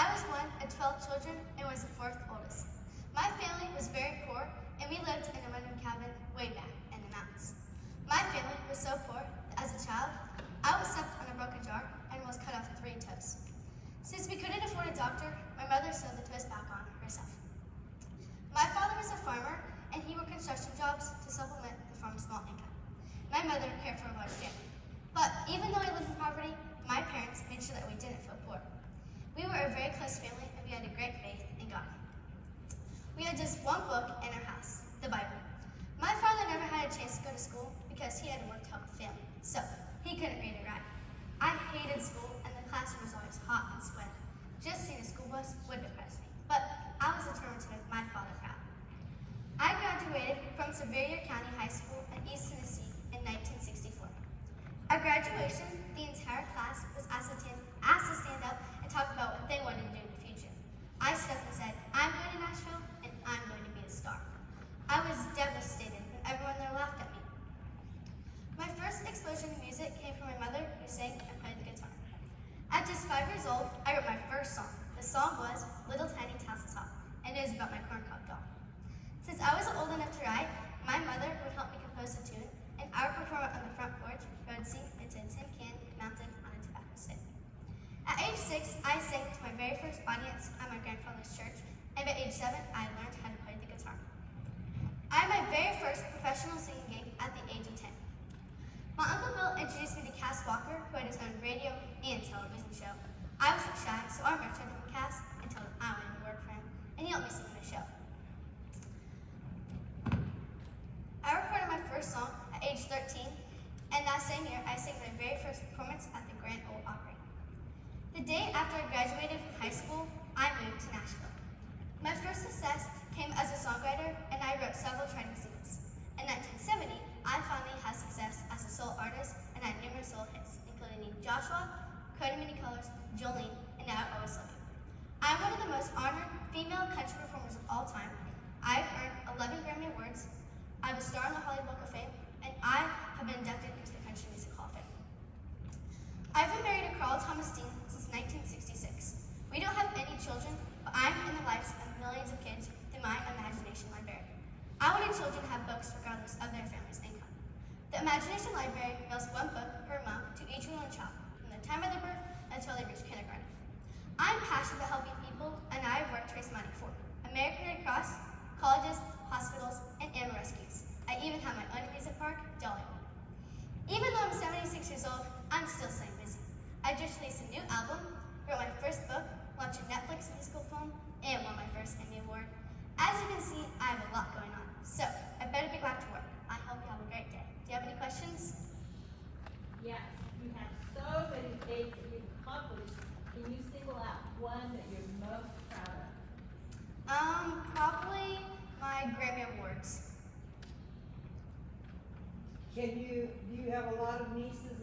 I was one of 12 children and was the fourth oldest. My family was very poor, and we lived in a one-room cabin way back in the mountains. My family was so poor that as a child, I was stepped on a broken jar and was cut off 3 toes. Since we couldn't afford a doctor, my mother sewed the toes back on herself. My father was a farmer, and he worked construction jobs to supplement the farm's small income. My mother cared for a large family. But even though I lived in poverty, my parents made sure that we didn't feel poor. We were a very close family, and we had a great faith in God. We had just one book in our house, the Bible. My father never had a chance to go to school because he had to work to help the family, so he couldn't read or write. I hated school, and the classroom was always hot and sweaty. Just seeing a school bus would depress me, but I was determined to make my father proud. I graduated from Superior County High School in East Tennessee in 1964. At graduation, the entire class was asked to stand up and talk about what they wanted to do in the future. I stood up and said, "I'm going to Nashville, and I'm going to be a star." I was devastated when everyone there laughed at me. My first exposure to music came from my mother, who sang and played the guitar. At just 5 years old, I wrote my first song. The song was Little Tiny Towns on Top, and it is about my corncob doll. Since I was old enough to write, my mother would help me compose a tune, and I would perform it on the front porch, where I would sing into a tin can mounted on a tobacco stick. At age 6, I sang to my very first audience at my grandfather's church, and by age 7, I learned how to play the guitar. I had my very first professional singing gig at the age of 10. My Uncle Bill introduced me to Cass Walker, who had his own radio and television show. I was shy, so I reached out to Cass and told him I wanted to work for him, and he helped me sing in the show. I recorded my first song at age 13, and that same year, I sang my very first performance at the Grand Ole Opry. The day after I graduated from high school, I moved to Nashville. My first success came as a songwriter, and I wrote several charting singles. In 1970, I finally had success as a solo artist and had numerous solo hits, including Joshua, Cody Many Colors, Jolene, and Now I Always Love You. I'm one of the most honored female country performers of all time. I've earned 11 Grammy Awards, I'm a star on the Hollywood Walk of Fame, and I have been inducted into the Country Music Hall of Fame. I've been married to Carl Thomas Dean since 1966. We don't have any children, but I'm in the lives of millions of kids through my Imagination Library. I wanted children to have books regardless of their family's income. The Imagination Library mails 1 book per month to each newborn child, from the time of their birth until they reach kindergarten. I'm passionate about helping people, and I work to raise money for American Red Cross, colleges, hospitals, and animal rescues. I even have my own amusement park, Dolly. Even though I'm 76 years old, I'm still staying busy. I just released a new album, wrote my first book, launched a Netflix musical film, and won my first Emmy Award. As you can see, I have a lot going on, so I better get back to work. I hope you have a great day. Do you have any questions? Yes, you have so many things that you've accomplished. Can you single out one that you're most proud of? Probably my Grammy Awards. Do you have a lot of nieces